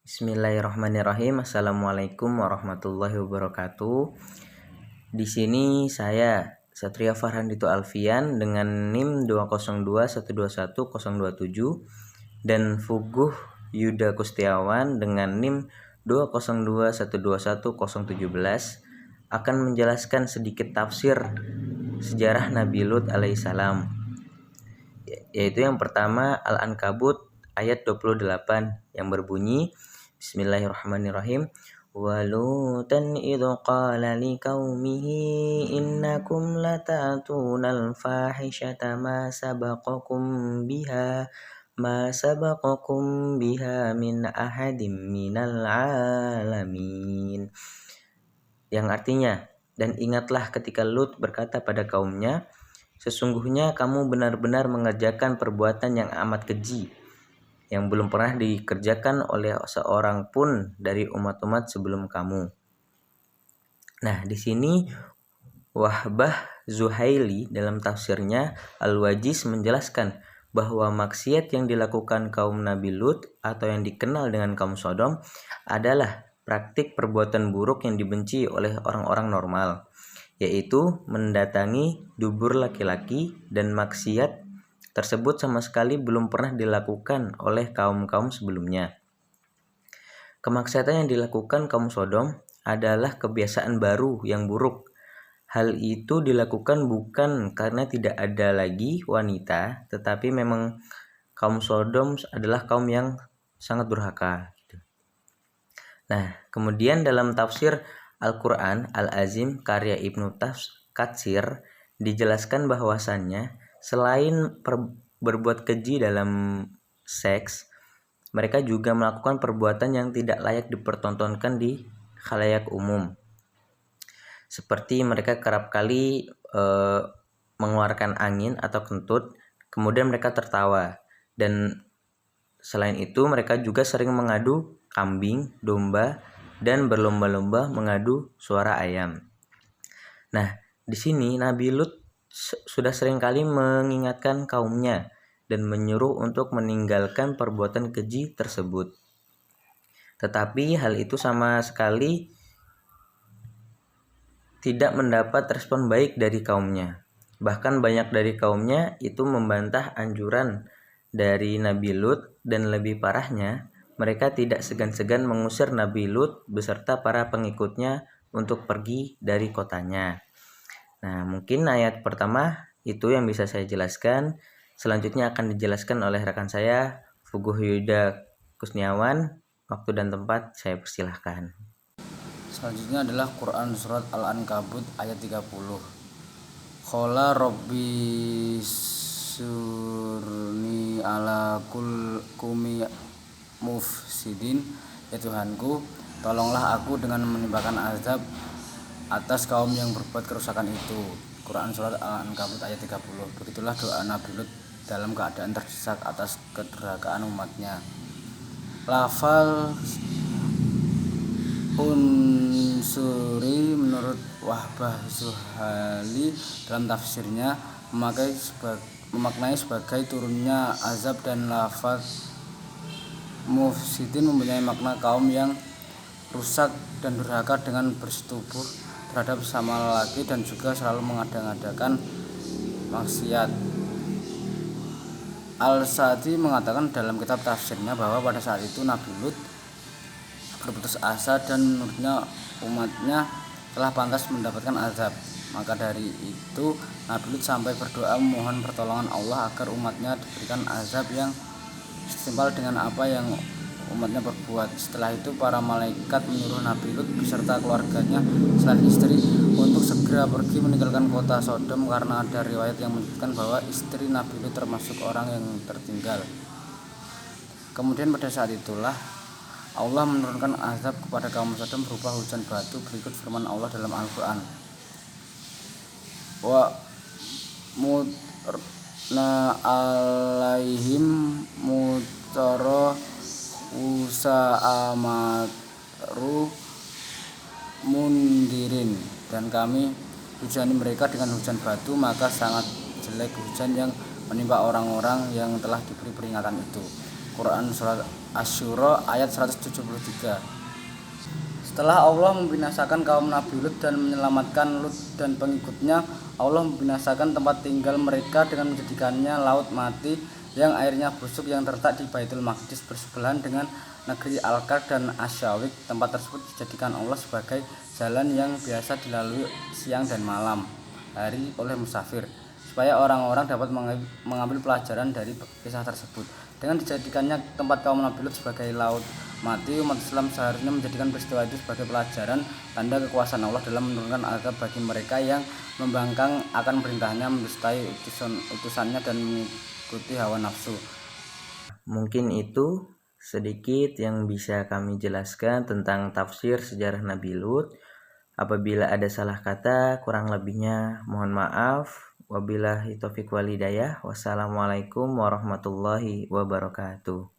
Bismillahirrahmanirrahim. Assalamualaikum warahmatullahi wabarakatuh. Di sini saya Satria Farhandito Alfian dengan NIM 202121027 dan Fuguh Yuda Kustiawan dengan NIM 202121017 akan menjelaskan sedikit tafsir sejarah Nabi Lut alaihissalam, yaitu yang pertama Al-Ankabut ayat 28 yang berbunyi Bismillahirrahmanirrahim. Walutan idh qala liqaumihi innakum latatunal fahishata ma sabaqakum biha min ahadim minal alamin. Yang artinya, dan ingatlah ketika Lut berkata pada kaumnya, sesungguhnya kamu benar-benar mengerjakan perbuatan yang amat keji yang belum pernah dikerjakan oleh seorang pun dari umat-umat sebelum kamu. Nah, di sini Wahbah Zuhaili dalam tafsirnya Al-Wajiz menjelaskan bahwa maksiat yang dilakukan kaum Nabi Lut atau yang dikenal dengan kaum Sodom adalah praktik perbuatan buruk yang dibenci oleh orang-orang normal, yaitu mendatangi dubur laki-laki, dan maksiat tersebut sama sekali belum pernah dilakukan oleh kaum-kaum sebelumnya. Kemaksiatan yang dilakukan kaum Sodom adalah kebiasaan baru yang buruk. Hal itu dilakukan bukan karena tidak ada lagi wanita, tetapi memang kaum Sodom adalah kaum yang sangat durhaka. Nah, kemudian dalam tafsir Al-Quran Al-Azim karya Ibnu Katsir dijelaskan bahwasannya selain berbuat keji dalam seks, mereka juga melakukan perbuatan yang tidak layak dipertontonkan di khalayak umum. Seperti mereka kerap kali mengeluarkan angin atau kentut, kemudian mereka tertawa. Dan selain itu mereka juga sering mengadu kambing, domba, dan berlomba-lomba mengadu suara ayam. Nah, di sini Nabi Lut sudah seringkali mengingatkan kaumnya dan menyuruh untuk meninggalkan perbuatan keji tersebut. Tetapi hal itu sama sekali tidak mendapat respon baik dari kaumnya. Bahkan banyak dari kaumnya itu membantah anjuran dari Nabi Lut, dan lebih parahnya, mereka tidak segan-segan mengusir Nabi Lut beserta para pengikutnya untuk pergi dari kotanya. Nah, mungkin ayat pertama itu yang bisa saya jelaskan. Selanjutnya akan dijelaskan oleh rekan saya, Fuguh Yuda Kusniawan. Waktu dan tempat saya persilahkan. Selanjutnya adalah Quran Surat Al-Ankabut ayat 30. Qala Rabbi surni ala kumi mufsidin. Ya Tuhanku, tolonglah aku dengan menimpakan azab atas kaum yang berbuat kerusakan itu. Quran Surat Al-Ankabut ayat 30. Begitulah doa Nabi Lut dalam keadaan terdesak atas kedurhakaan umatnya. Lafal unsuri menurut Wahbah Zuhaili dalam tafsirnya memaknai sebagai turunnya azab, dan lafaz mufsidin mempunyai makna kaum yang rusak dan durhaka dengan bersetubuh terhadap sama lelaki dan juga selalu mengada-ngadakan maksiat. Al-Sa'di mengatakan dalam kitab tafsirnya bahwa pada saat itu Nabi Lut berputus asa dan menurutnya umatnya telah pantas mendapatkan azab. Maka dari itu Nabi Lut sampai berdoa memohon pertolongan Allah agar umatnya diberikan azab yang setimpal dengan apa yang umatnya berbuat. Setelah itu para malaikat menyuruh Nabi Lut beserta keluarganya selain istri untuk segera pergi meninggalkan kota Sodom, karena ada riwayat yang menyebutkan bahwa istri Nabi Lut termasuk orang yang tertinggal. Kemudian pada saat itulah Allah menurunkan azab kepada kaum Sodom berupa hujan batu. Berikut firman Allah dalam Al-Quran. Wa mutna alaihim mutara usa'amaru mundirin, dan kami hujani mereka dengan hujan batu, maka sangat jelek hujan yang menimpa orang-orang yang telah diberi peringatan itu. Quran surat Asy-Syura ayat 173. Setelah Allah membinasakan kaum Nabi Lut dan menyelamatkan Lut dan pengikutnya, Allah membinasakan tempat tinggal mereka dengan menjadikannya laut mati yang airnya busuk yang terletak di Baitul Maqdis bersebelahan dengan negeri Al-Kar dan Asyawik. Tempat tersebut dijadikan Allah sebagai jalan yang biasa dilalui siang dan malam hari oleh musafir, supaya orang-orang dapat mengambil pelajaran dari kisah tersebut. Dengan dijadikannya tempat kaum Nabi Lut sebagai laut mati, umat Islam seharusnya menjadikan peristiwa itu sebagai pelajaran tanda kekuasaan Allah dalam menurunkan azab bagi mereka yang membangkang akan perintahnya, mendustai utusannya dan mengikuti hawa nafsu. Mungkin itu sedikit yang bisa kami jelaskan tentang tafsir sejarah Nabi Lut. Apabila ada salah kata, kurang lebihnya mohon maaf. Wabillahi taufiq wal hidayah. Wassalamualaikum warahmatullahi wabarakatuh.